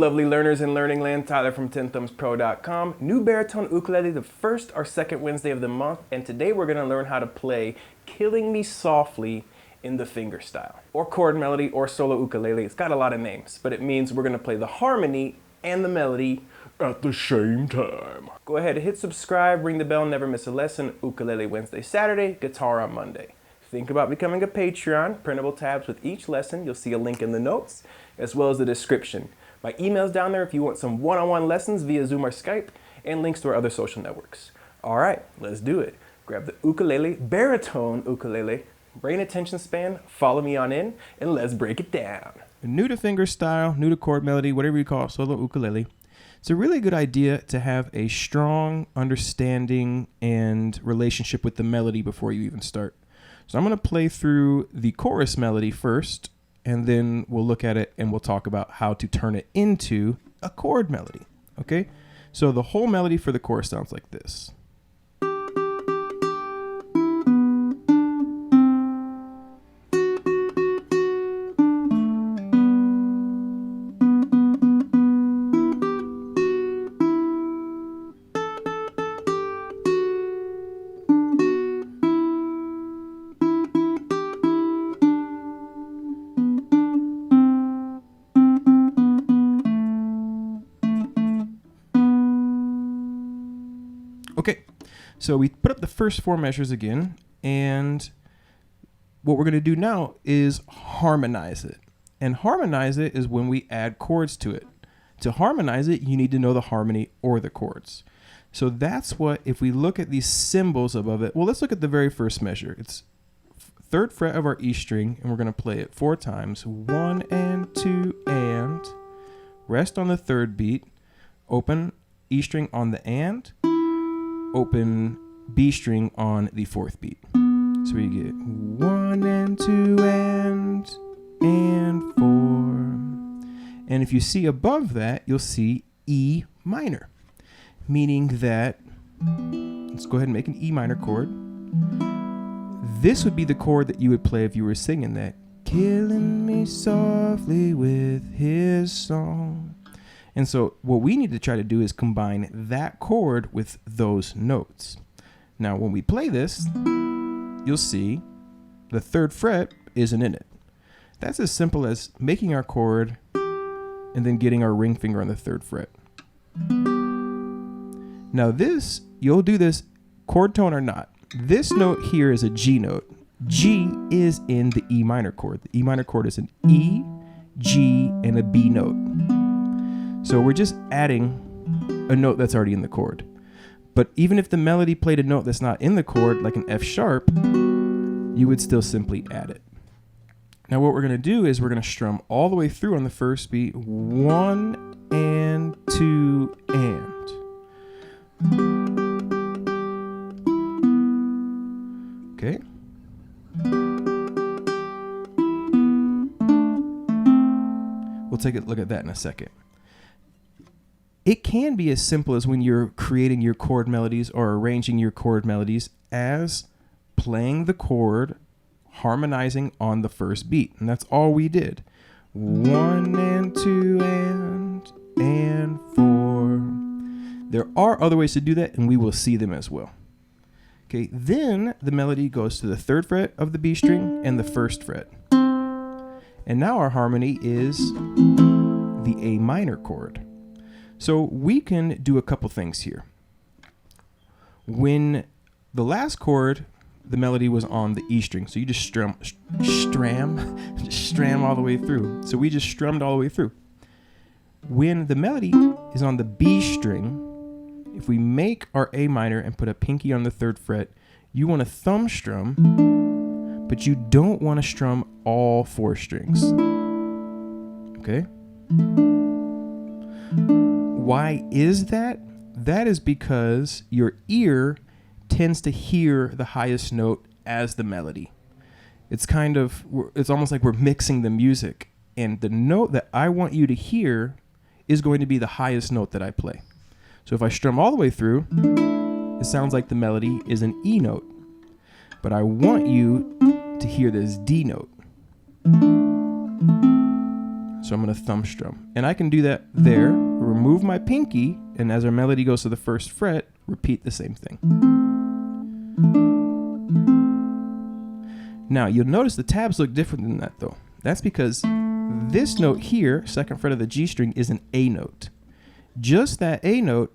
lovely learners in Learning Land. Tyler from TenThumbsPro.com. New Baritone Ukulele, the first or second Wednesday of the month, and today we're going to learn how to play Killing Me Softly in the fingerstyle, or chord melody, or solo ukulele. It's got a lot of names, but it means we're going to play the harmony and the melody at the same time. Go ahead and hit subscribe, ring the bell, never miss a lesson. Ukulele Wednesday, Saturday, guitar on Monday. Think about becoming a Patreon. Printable tabs with each lesson. You'll see a link in the notes, as well as the description. My email's down there if you want some one-on-one lessons via Zoom or Skype, and links to our other social networks. All right, let's do it. Grab the ukulele, baritone ukulele, brain attention span, follow me on in, and let's break it down. New to fingerstyle, new to chord melody, whatever you call it, solo ukulele. It's a really good idea to have a strong understanding and relationship with the melody before you even start. So I'm going to play through the chorus melody first, and then we'll look at it and we'll talk about how to turn it into a chord melody. Okay? So the whole melody for the chorus sounds like this. Okay, so we put up the first four measures again, and what we're going to do now is harmonize it. And harmonize it is when we add chords to it. To harmonize it, you need to know the harmony or the chords. So that's what, if we look at these symbols above it, well, let's look at the very first measure. It's third fret of our E string, and we're going to play it 4 times. 1 and 2 and. Rest on the third beat. Open E string on the and. Open B string on the 4th beat. So we get 1 and 2 and 4. And if you see above that, you'll see E minor, meaning that, let's go ahead and make an E minor chord. This would be the chord that you would play if you were singing that. Killing me softly with his song. And so what we need to try to do is combine that chord with those notes. Now, when we play this, you'll see the 3rd fret isn't in it. That's as simple as making our chord and then getting our ring finger on the 3rd fret. Now this, you'll do this chord tone or not. This note here is a G note. G is in the E minor chord. The E minor chord is an E, G, and a B note. So we're just adding a note that's already in the chord. But even if the melody played a note that's not in the chord, like an F sharp, you would still simply add it. Now what we're going to do is we're going to strum all the way through on the first beat. 1 and 2 and. Okay. We'll take a look at that in a second. It can be as simple as when you're creating your chord melodies or arranging your chord melodies as playing the chord, harmonizing on the first beat. And that's all we did. 1 and 2 and 4. There are other ways to do that, and we will see them as well. Okay, then the melody goes to the 3rd fret of the B string and the 1st fret. And now our harmony is the A minor chord. So we can do a couple things here. When the last chord, the melody was on the E string, so you just strum all the way through. So we just strummed all the way through. When the melody is on the B string, if we make our A minor and put a pinky on the 3rd fret, you want to thumb strum, but you don't want to strum all 4 strings. Okay? Why is that? That is because your ear tends to hear the highest note as the melody. It's almost like we're mixing the music, and the note that I want you to hear is going to be the highest note that I play. So if I strum all the way through, it sounds like the melody is an E note, but I want you to hear this D note. So I'm going to thumb strum. And I can do that there, remove my pinky, and as our melody goes to the first fret, repeat the same thing. Now, you'll notice the tabs look different than that, though. That's because this note here, second fret of the G string, is an A note. Just that A note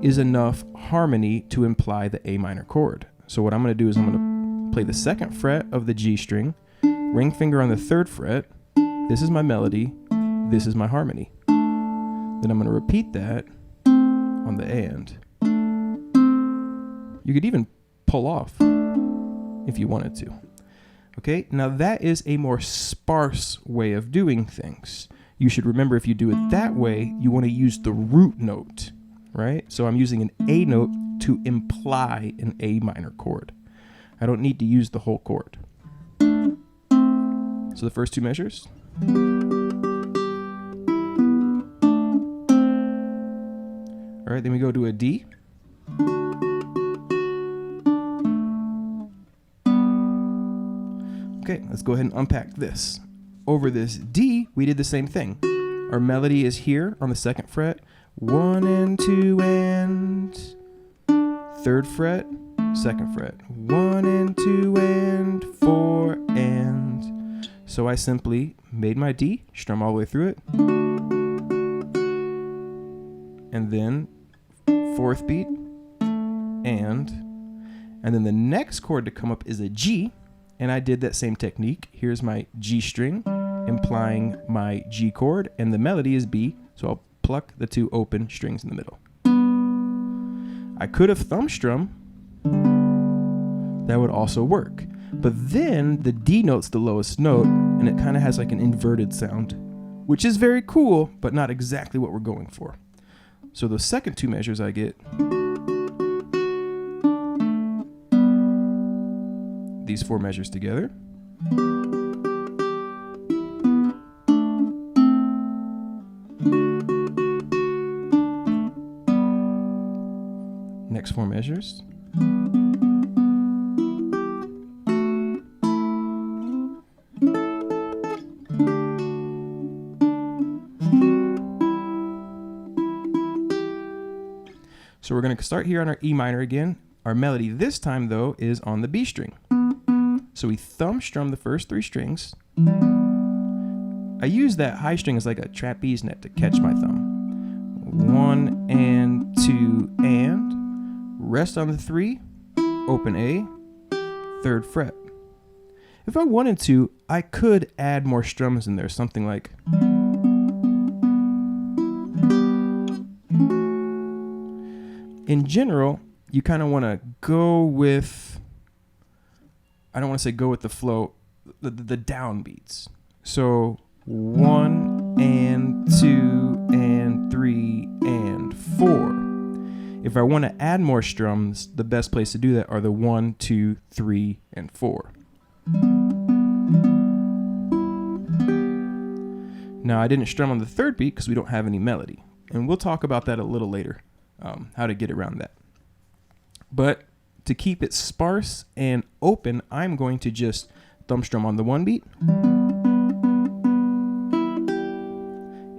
is enough harmony to imply the A minor chord. So what I'm going to do is I'm going to play the second fret of the G string, ring finger on the third fret. This is my melody. This is my harmony. Then I'm going to repeat that on the A end. You could even pull off if you wanted to. Okay, now that is a more sparse way of doing things. You should remember, if you do it that way, you want to use the root note, right? So I'm using an A note to imply an A minor chord. I don't need to use the whole chord. So the first two measures. All right, then we go to a D. Okay, let's go ahead and unpack this. Over this D, we did the same thing. Our melody is here on the second fret. 1 and 2 and third fret, second fret. 1 and 2 and 4 and. So I simply made my D, strum all the way through it. And then fourth beat and then the next chord to come up is a G. And I did that same technique. Here's my G string, implying my G chord, and the melody is B, so I'll pluck the two open strings in the middle. I could have thumb strum. That would also work. But then the D note's the lowest note, and it kind of has like an inverted sound, which is very cool, but not exactly what we're going for. So the second two measures I get these four measures together. Next four measures. So we're going to start here on our E minor again. Our melody this time, though, is on the B string. So we thumb strum the first three strings. I use that high string as like a trapeze net to catch my thumb. 1 and 2 and. Rest on the 3, open A, third fret. If I wanted to, I could add more strums in there, something like. In general, you kind of want to go with, I don't want to say go with the flow, the downbeats. So 1 and 2 and 3 and 4. If I want to add more strums, the best place to do that are the 1, 2, 3, and 4. Now, I didn't strum on the third beat because we don't have any melody. And we'll talk about that a little later, how to get around that. But to keep it sparse and open, I'm going to just thumb strum on the one beat.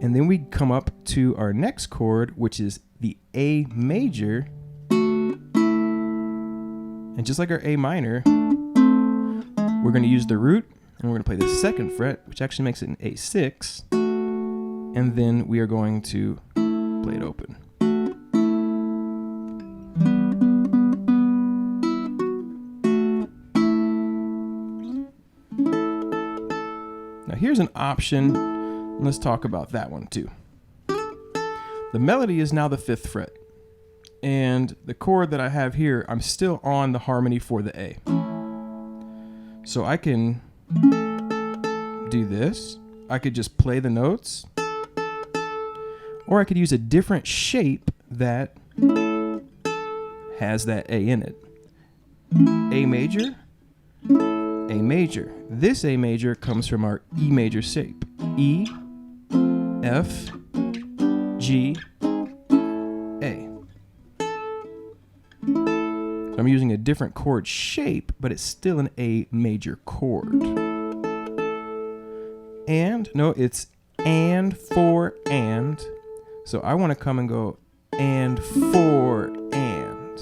And then we come up to our next chord, which is the A major. And just like our A minor, we're going to use the root, and we're going to play the second fret, which actually makes it an A6. And then we are going to play it open. Now here's an option. Let's talk about that one too. The melody is now the 5th fret. And the chord that I have here, I'm still on the harmony for the A. So I can do this. I could just play the notes. Or I could use a different shape that has that A in it. A major, A major. This A major comes from our E major shape. E, F, G, A. So I'm using a different chord shape, but it's still an A major chord. and. No, it's and, for, and. So I want to come and go and, for, and.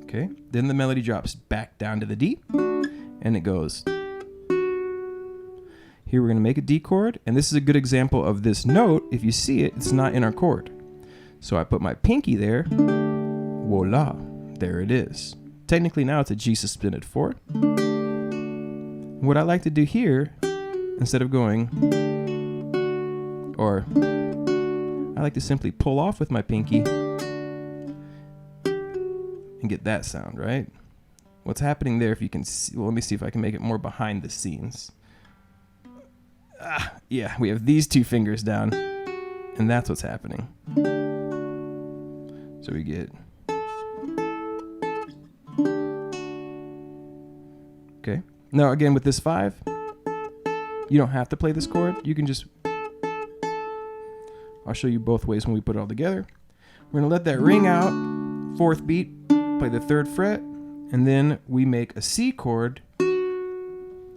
Okay, then the melody drops back down to the D, and it goes. Here we're going to make a D chord, and this is a good example of this note. If you see it, it's not in our chord. So I put my pinky there, voila, there it is. Technically now it's a G suspended 4. What I like to do here, instead of going, or I like to simply pull off with my pinky and get that sound, right? What's happening there, if you can see, well, let me see if I can make it more behind the scenes. Yeah, we have these 2 fingers down, and that's what's happening. So we get, okay. Now again, with this 5, you don't have to play this chord. You can just, I'll show you both ways when we put it all together. We're gonna let that ring out, 4th beat, play the 3rd fret, and then we make a C chord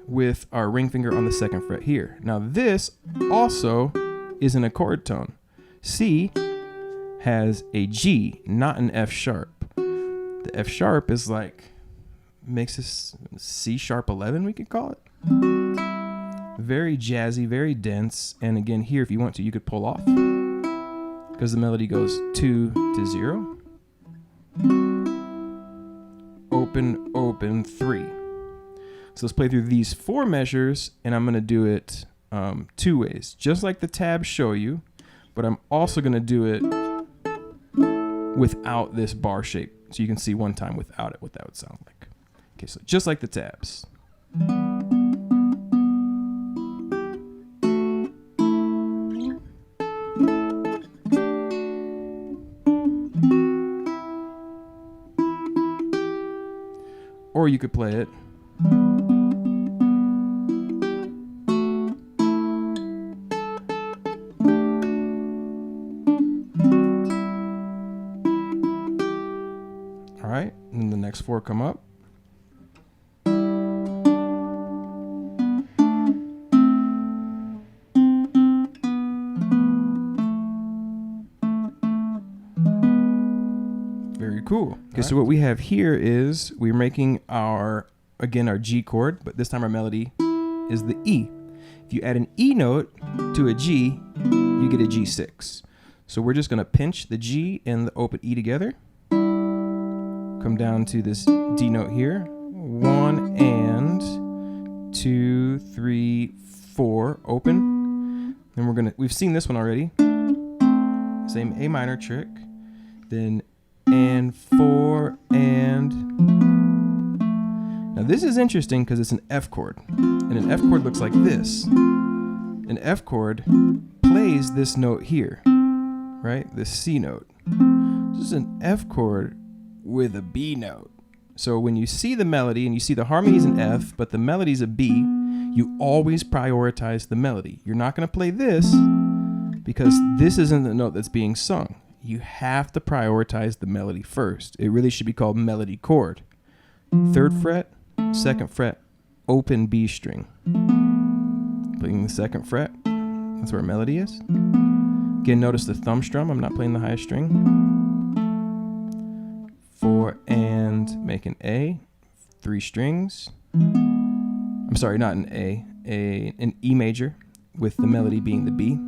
with our ring finger on the 2nd fret here. Now this also is in a chord tone. C has a G, not an F sharp. The F sharp is like, makes this C sharp 11, we could call it. Very jazzy, very dense. And again, here, if you want to, you could pull off, because the melody goes 2 to 0. Open, open, 3. So let's play through these 4 measures, and I'm gonna do it 2 ways, just like the tabs show you, but I'm also gonna do it without this bar shape. So you can see one time without it, what that would sound like. Okay, so just like the tabs. Or you could play it. All right, and then the next 4 come up. Very cool. Okay, so what we have here is we're making our, again, our G chord, but this time our melody is the E. If you add an E note to a G, you get a G6. So we're just gonna pinch the G and the open E together. Come down to this D note here. 1 and 2, 3, 4, open. Then we've seen this one already. Same A minor trick. Then and 4 and. Now this is interesting because it's an F chord. And an F chord looks like this. An F chord plays this note here, right? This C note. This is an F chord with a B note. So when you see the melody and you see the harmonies in F, but the melody's a B, you always prioritize the melody. You're not going to play this because this isn't the note that's being sung. You have to prioritize the melody first. It really should be called melody chord. 3rd fret, 2nd fret, open B string. Playing the 2nd fret, that's where melody is. Again, notice the thumb strum, I'm not playing the highest string. 4 and make an A, 3 strings. I'm sorry, not an A, an E major with the melody being the B.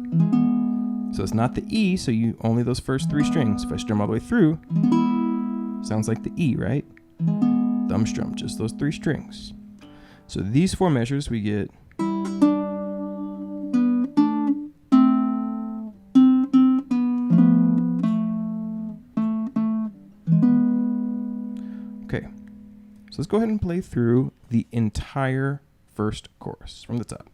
So it's not the E, so you only those first 3 strings. If I strum all the way through, sounds like the E, right? Thumb strum, just those 3 strings. So these 4 measures we get. Okay, so let's go ahead and play through the entire first chorus from the top.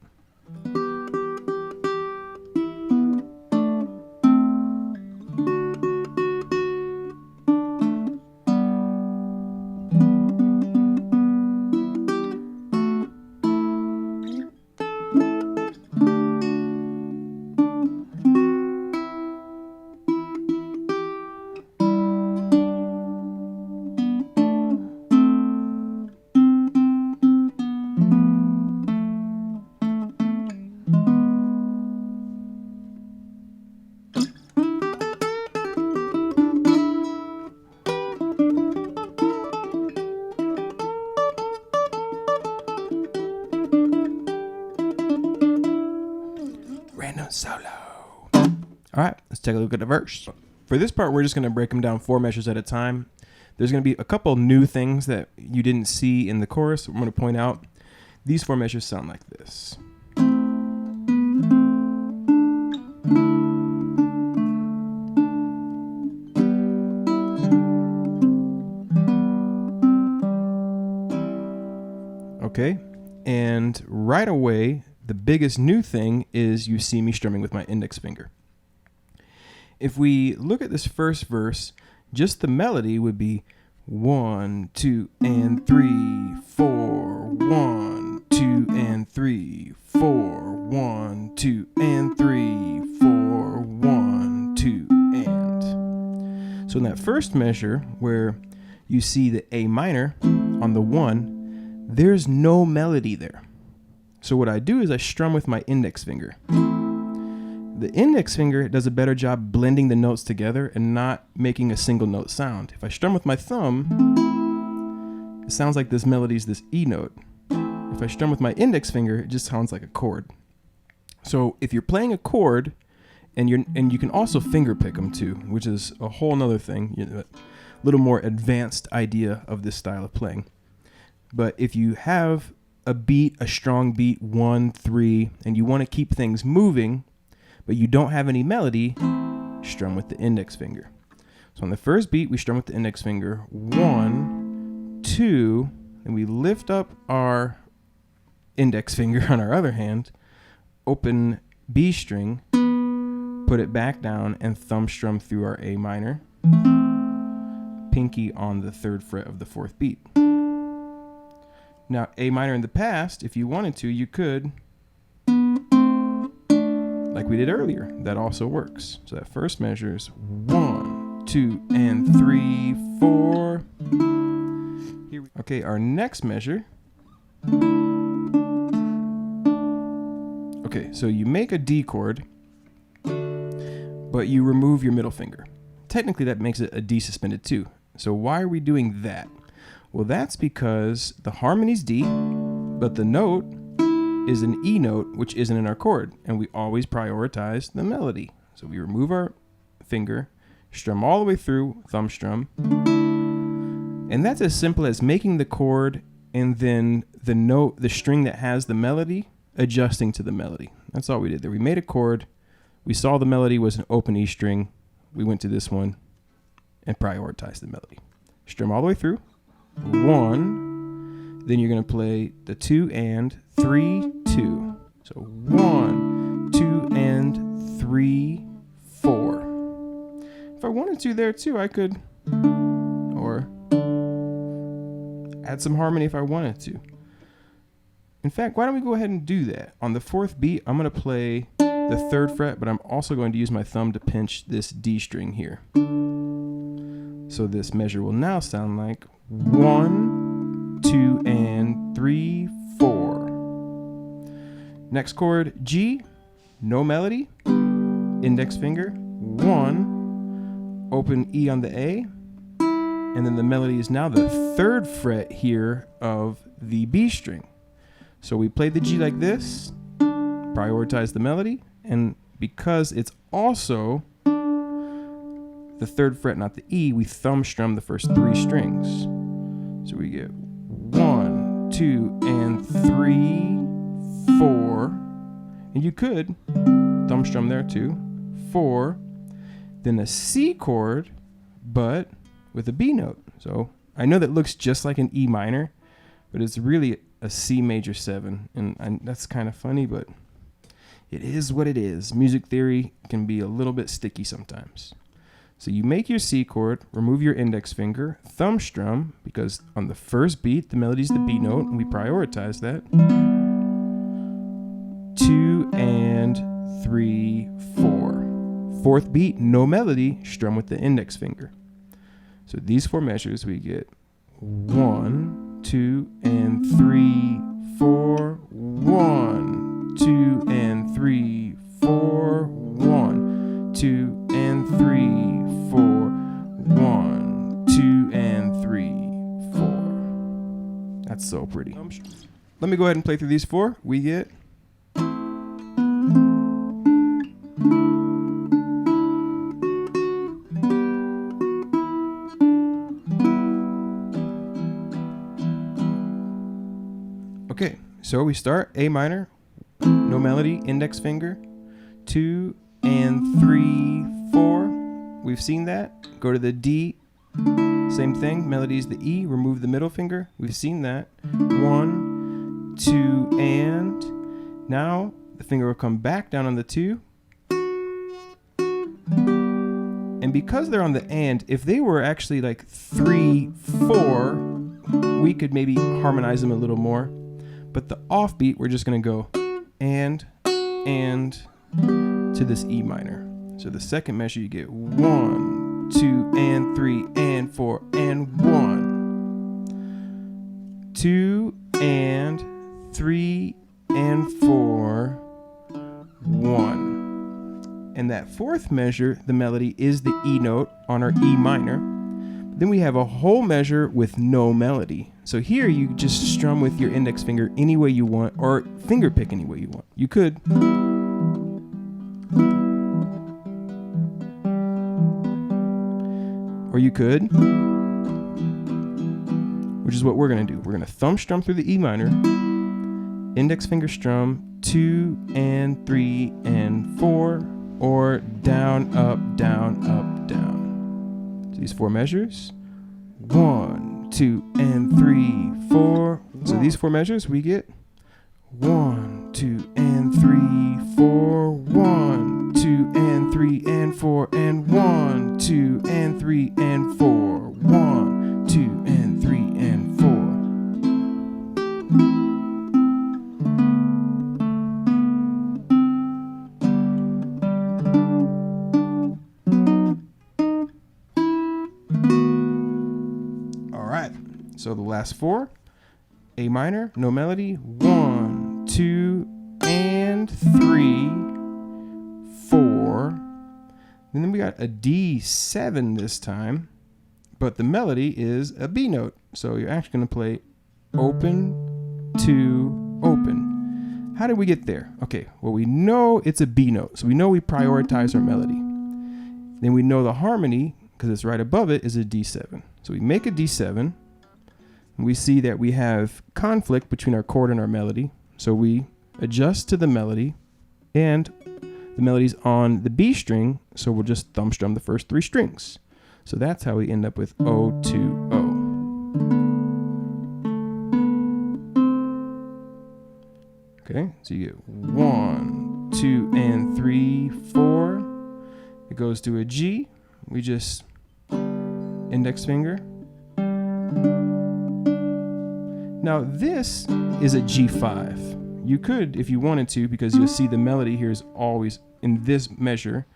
solo. All right, let's take a look at the verse. For this part, we're just going to break them down 4 measures at a time. There's going to be a couple new things that you didn't see in the chorus. I'm going to point out these 4 measures sound like this. Okay, and right away, the biggest new thing is you see me strumming with my index finger. If we look at this first verse, just the melody would be 1, 2, and 3, 4, 1, 2, and 3, 4, 1, 2, and 3, 4, 1, 2, and. So in that first measure where you see the A minor on the 1, there's no melody there. So what I do is I strum with my index finger. The index finger does a better job blending the notes together and not making a single note sound. If I strum with my thumb, it sounds like this melody is this E note. If I strum with my index finger, it just sounds like a chord. So if you're playing a chord, and you can also finger pick them too, which is a whole nother thing, a little more advanced idea of this style of playing. But if you have a beat, a strong beat, 1, 3, and you want to keep things moving, but you don't have any melody, strum with the index finger. So on the first beat, we strum with the index finger, 1, 2, and we lift up our index finger on our other hand, open B string, put it back down, and thumb strum through our A minor, pinky on the 3rd fret of the 4th beat. Now, A minor in the past, if you wanted to, you could, like we did earlier. That also works. So that first measure is 1, 2, and 3, 4. Okay, our next measure. Okay, so you make a D chord, but you remove your middle finger. Technically, that makes it a D suspended 2. So why are we doing that? Well, that's because the harmony's D, but the note is an E note, which isn't in our chord, and we always prioritize the melody. So we remove our finger, strum all the way through, thumb strum, and that's as simple as making the chord and then the note, the string that has the melody, adjusting to the melody. That's all we did there. We made a chord, we saw the melody was an open E string, we went to this one and prioritized the melody. Strum all the way through. 1, then you're going to play the 2 and 3, 2. So 1, 2, and 3, 4. If I wanted to there too, I could, or add some harmony if I wanted to. In fact, why don't we go ahead and do that? On the 4th beat, I'm going to play the 3rd fret, but I'm also going to use my thumb to pinch this D string here. So this measure will now sound like 1, 2, and 3, 4. Next chord, G, no melody, index finger, 1, open E on the A, and then the melody is now the 3rd fret here of the B string. So we play the G like this, prioritize the melody, and because it's also the 3rd fret, not the E, we thumb strum the first 3 strings. So we get 1, 2, and 3, 4. And you could thumb strum there too. 4. Then a C chord, but with a B note. So I know that looks just like an E minor, but it's really a C major 7. And that's kind of funny, but it is what it is. Music theory can be a little bit sticky sometimes. So you make your C chord, remove your index finger, thumb strum, because on the first beat, the melody's the B note, and we prioritize that. 2 and 3, 4. 4th beat, no melody, strum with the index finger. So these 4 measures, we get 1, 2, and 3, 4, 1, 2, and 3, 4, 1, 2, and 3, 4, 1, 2, and 3, 4. That's so pretty. Let me go ahead and play through these 4. We get Okay, so we start A minor, no melody, index finger, 2 and 3, 4. We've seen that. Go to the D, same thing. Melody is the E, remove the middle finger. We've seen that. 1, 2, and now the finger will come back down on the 2. And because they're on the and, if they were actually like 3, 4, we could maybe harmonize them a little more. But the offbeat, we're just going to go and to this E minor. So the second measure, you get 1, 2, and 3, and 4, and 1. 2, and 3, and 4, 1. And that fourth measure, the melody, is the E note on our E minor. Then we have a whole measure with no melody. So here you just strum with your index finger any way you want, or finger pick any way you want. You could. Or you could. Which is what we're going to do. We're going to thumb strum through the E minor, index finger strum 2 and 3 and 4, or down, up, down, up, down. So these 4 measures. 1, 2, and 3, 4. So these 4 measures, we get 1, 2, and 3, 4, 1, 2, and 3, and 4, and 1, 2, and 3, and 4, 1, 2, and 3, and 4. So the last 4, A minor, no melody, 1, 2, and 3, 4. And then we got a D7 this time, but the melody is a B note. So you're actually going to play open, 2, open. How did we get there? Okay, well, we know it's a B note, so we know we prioritize our melody. Then we know the harmony, because it's right above it, is a D7. So we make a D7. We see that we have conflict between our chord and our melody. So we adjust to the melody, and the melody's on the B string, so we'll just thumb strum the first 3 strings. So that's how we end up with O to O. Okay, so you get 1, 2, and 3, 4. It goes to a G. We just index finger. Now this is a G5. You could, if you wanted to, because you'll see the melody here is always in this measure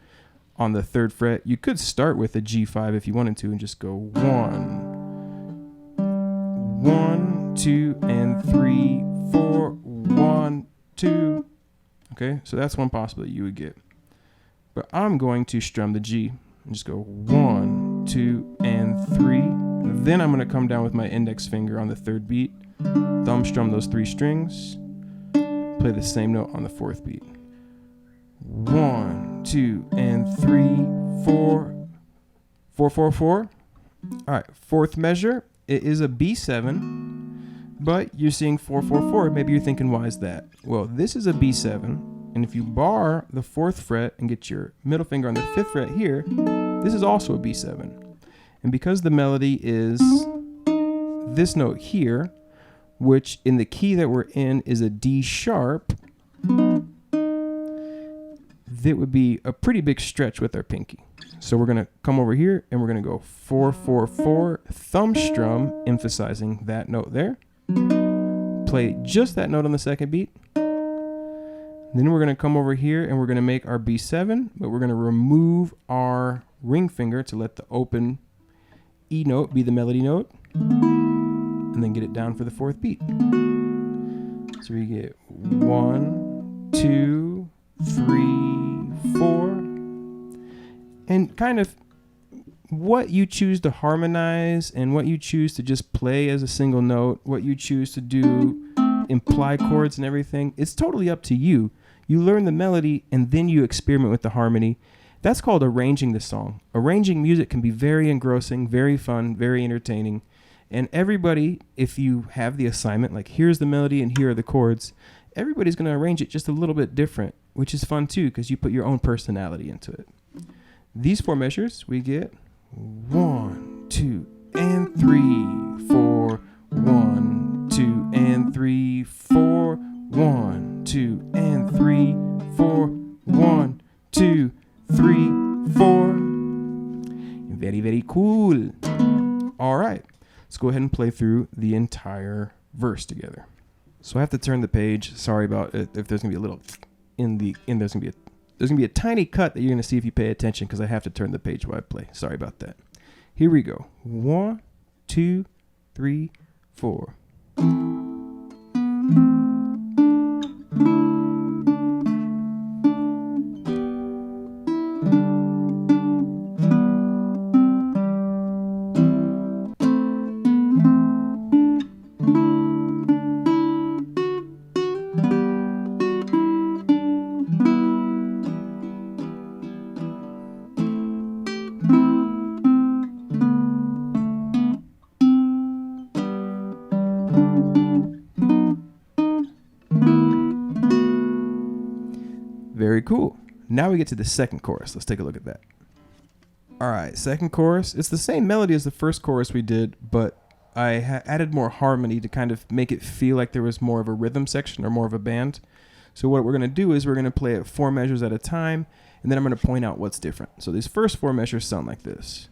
on the 3rd fret. You could start with a G5 if you wanted to and just go 1, 1, 2, and 3, 4, 1, 2. Okay, so that's one possibility you would get. But I'm going to strum the G and just go 1, 2, and 3. Then I'm going to come down with my index finger on the 3rd beat, thumb strum those 3 strings, play the same note on the 4th beat. 1, 2, and 3, 4, 4, 4, 4. All right, 4th measure, it is a B7, but you're seeing 4, 4, 4. Maybe you're thinking, why is that? Well, this is a B7, and if you bar the 4th fret and get your middle finger on the 5th fret here, this is also a B7. And because the melody is this note here, which in the key that we're in is a D sharp, that would be a pretty big stretch with our pinky. So we're going to come over here and we're going to go 4, 4, 4, thumb strum, emphasizing that note there. Play just that note on the 2nd beat. Then we're going to come over here and we're going to make our B7, but we're going to remove our ring finger to let the open E note be the melody note, and then get it down for the 4th beat. So we get 1, 2, 3, 4. And kind of what you choose to harmonize and what you choose to just play as a single note, what you choose to do, imply chords and everything, it's totally up to you. You learn the melody and then you experiment with the harmony. That's called arranging the song. Arranging music can be very engrossing, very fun, very entertaining. And everybody, if you have the assignment, like here's the melody and here are the chords, everybody's going to arrange it just a little bit different, which is fun too because you put your own personality into it. These 4 measures, we get 1, 2, and 3, 4, 1, 2, and 3, 4, 1, 2, and 3, 4, 1, 2, 3, 4. Very, very cool. All right, let's go ahead and play through the entire verse together. So I have to turn the page. Sorry about it. If there's gonna be a little there's gonna be a tiny cut that you're gonna see if you pay attention because I have to turn the page while I play. Sorry about that. Here we go. 1, 2, 3, 4. Very cool. Now we get to the second chorus. Let's take a look at that. All right, second chorus. It's the same melody as the first chorus we did, but I added more harmony to kind of make it feel like there was more of a rhythm section or more of a band. So what we're going to do is we're going to play it 4 measures at a time, and then I'm going to point out what's different. So these first 4 measures sound like this.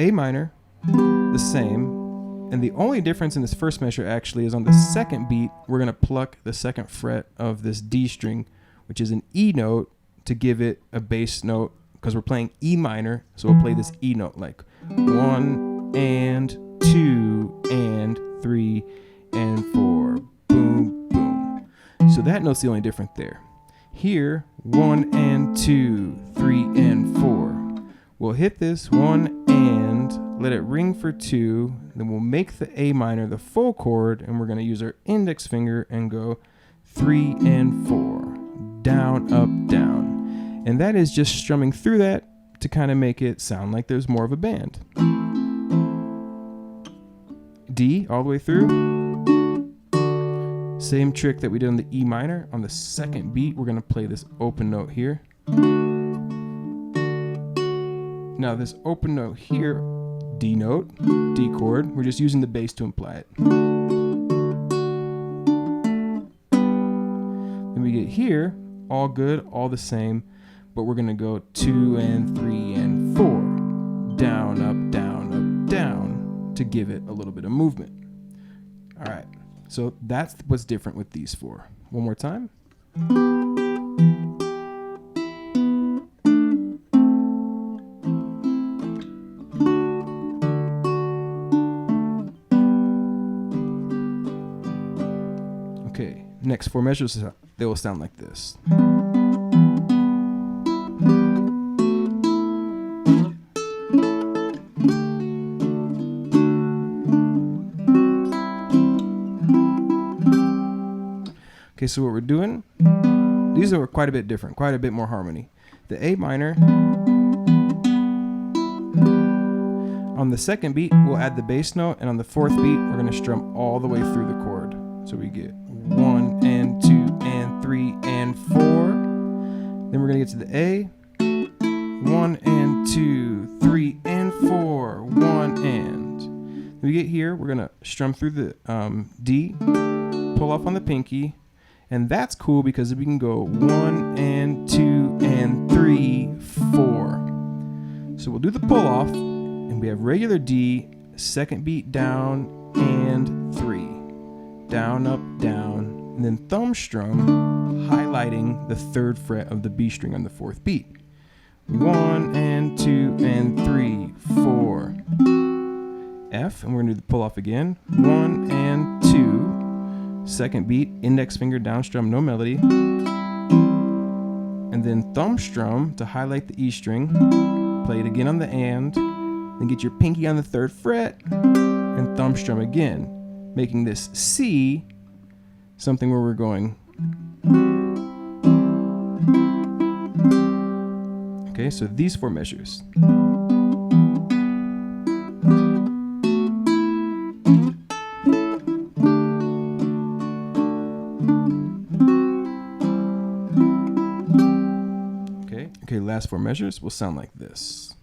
A minor, the same, and the only difference in this first measure actually is on the second beat, we're going to pluck the second fret of this D string, which is an E note, to give it a bass note, because we're playing E minor, so we'll play this E note like 1 and 2 and 3 and 4, boom, boom. So that note's the only difference there. Here, 1 and 2, 3 and 4. We'll hit this 1 and let it ring for 2, then we'll make the A minor the full chord, and we're going to use our index finger and go 3 and 4, down, up, down. And that is just strumming through that to kind of make it sound like there's more of a band. D all the way through. Same trick that we did on the E minor. On the second beat, we're going to play this open note here. Now this open note here, D note, D chord, we're just using the bass to imply it. Then we get here, all good, all the same, but we're gonna go 2 and 3 and 4. Down, up, down, up, down, to give it a little bit of movement. All right, so that's what's different with these 4. One more time. Okay, next 4 measures, they will sound like this. Okay, so what we're doing, these are quite a bit different, quite a bit more harmony. The A minor, on the second beat, we'll add the bass note, and on the 4th beat, we're gonna strum all the way through the chord. So we get 1 and 2 and 3 and 4. Then we're gonna get to the A, 1 and 2, 3 and 4, 1 and. Then we get here, we're gonna strum through the D, pull off on the pinky, and that's cool because we can go 1 and 2 and 3, 4. So we'll do the pull off, and we have regular D, second beat down, and 3. Down, up, down, and then thumb strum, highlighting the 3rd fret of the B string on the 4th beat. 1 and 2 and 3, 4. F, and we're gonna do the pull off again. 1 and 2. Second beat, index finger down strum, no melody. And and then thumb strum to highlight the E string, play it again on the and, then get your pinky on the 3rd fret, and thumb strum again, making this C something where we're going. Okay, so these 4 measures. Okay, last 4 measures will sound like this.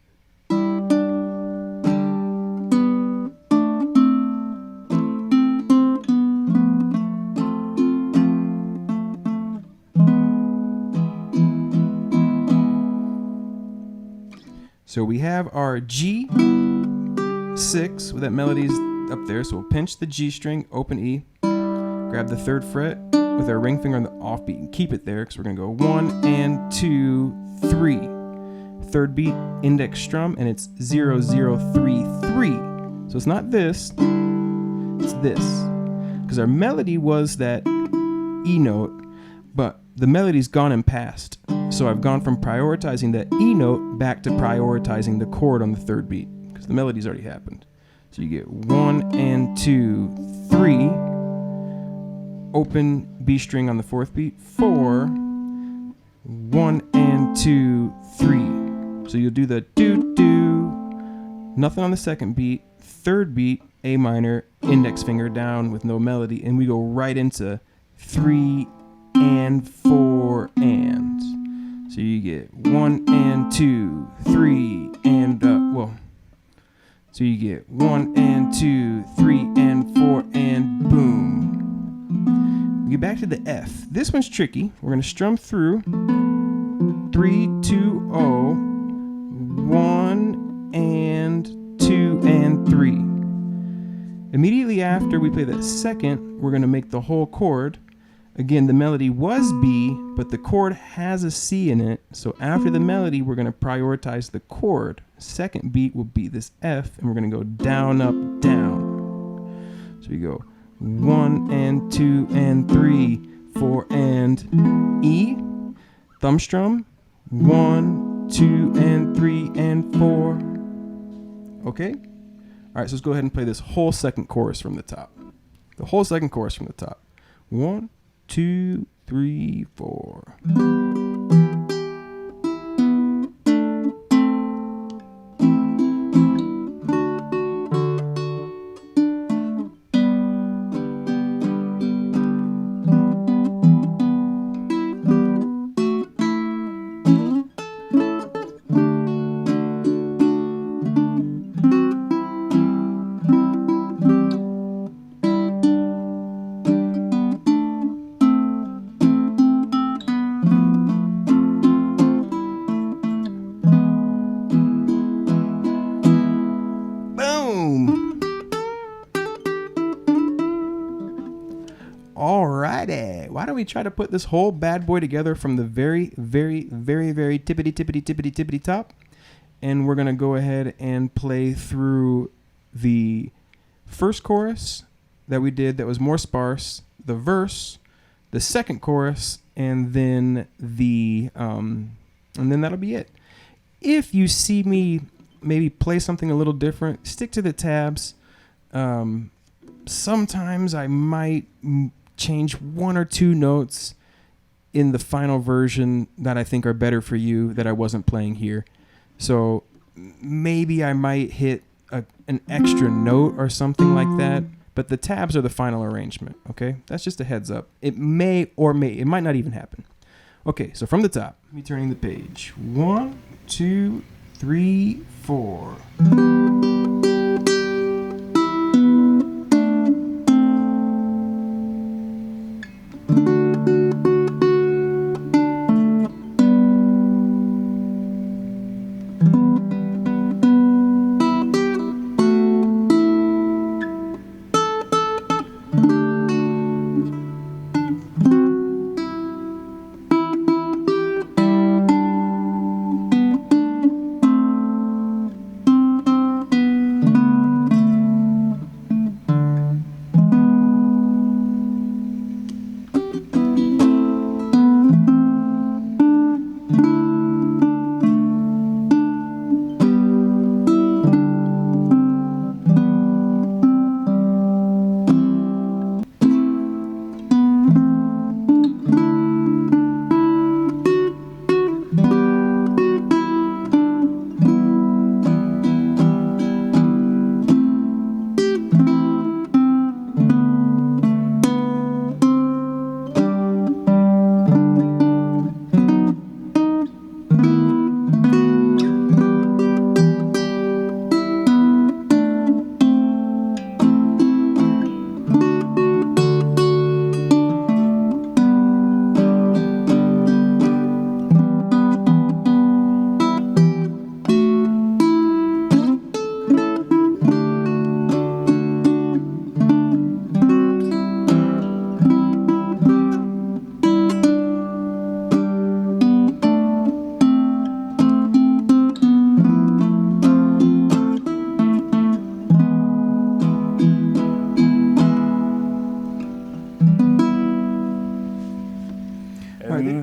So we have our G6 with that melodies up there. So we'll pinch the G string, open E, grab the 3rd fret with our ring finger on the offbeat and keep it there because we're going to go 1 and 2, 3. 3rd beat, index strum, and it's 0, 0, 3, 3. So it's not this, it's this. Because our melody was that E note, but the melody's gone and passed. So I've gone from prioritizing that E note back to prioritizing the chord on the 3rd beat because the melody's already happened. So you get 1 and 2, 3. Open B string on the 4th beat, 4. 1 and 2, 3. So you'll do the do-do, nothing on the 2nd beat, 3rd beat, A minor, index finger down with no melody, and we go right into 3 and 4 and. So you get 1 and 2, 3 and so you get 1 and 2, 3 and 4 and boom. We get back to the F. This one's tricky. We're going to strum through 3, 2, 0, 1 and 2 and 3. Immediately after we play that 2nd, we're going to make the whole chord. Again, the melody was B, but the chord has a C in it. So after the melody, we're going to prioritize the chord. 2nd beat will be this F, and we're going to go down, up, down. So we go 1 and 2 and 3, 4 and E, thumb strum, 1, 2 and 3 and 4. Okay? All right, so let's go ahead and play this whole 2nd chorus from the top. The whole 2nd chorus from the top. 1, 2, 3, 4. Alrighty, why don't we try to put this whole bad boy together from the very, very, very, very tippity top. And we're going to go ahead and play through the first chorus that we did that was more sparse, the verse, the 2nd chorus, and then that'll be it. If you see me maybe play something a little different, stick to the tabs. Sometimes I might change 1 or 2 notes in the final version that I think are better for you that I wasn't playing here. So maybe I might hit an extra note or something like that, but the tabs are the final arrangement, okay? That's just a heads up. It may or it might not even happen. Okay, so from the top, me turning the page. 1, 2, 3, 4.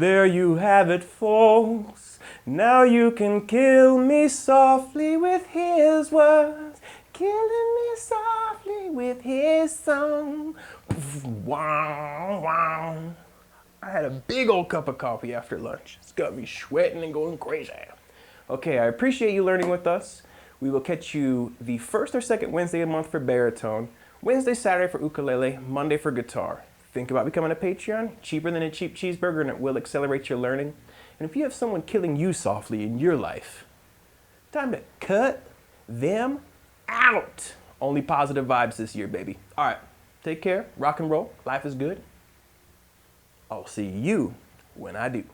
there you have it, folks. Now you can kill me softly with his words, killing me softly with his song. Wow, wow. I had a big old cup of coffee after lunch. It's got me sweating and going crazy. Okay, I appreciate you learning with us. We will catch you the first or second Wednesday a month for baritone, Wednesday, Saturday for ukulele, Monday for guitar. Think about becoming a Patreon, cheaper than a cheap cheeseburger, and it will accelerate your learning. And if you have someone killing you softly in your life, time to cut them out. Only positive vibes this year, baby. All right, take care, rock and roll, life is good. I'll see you when I do.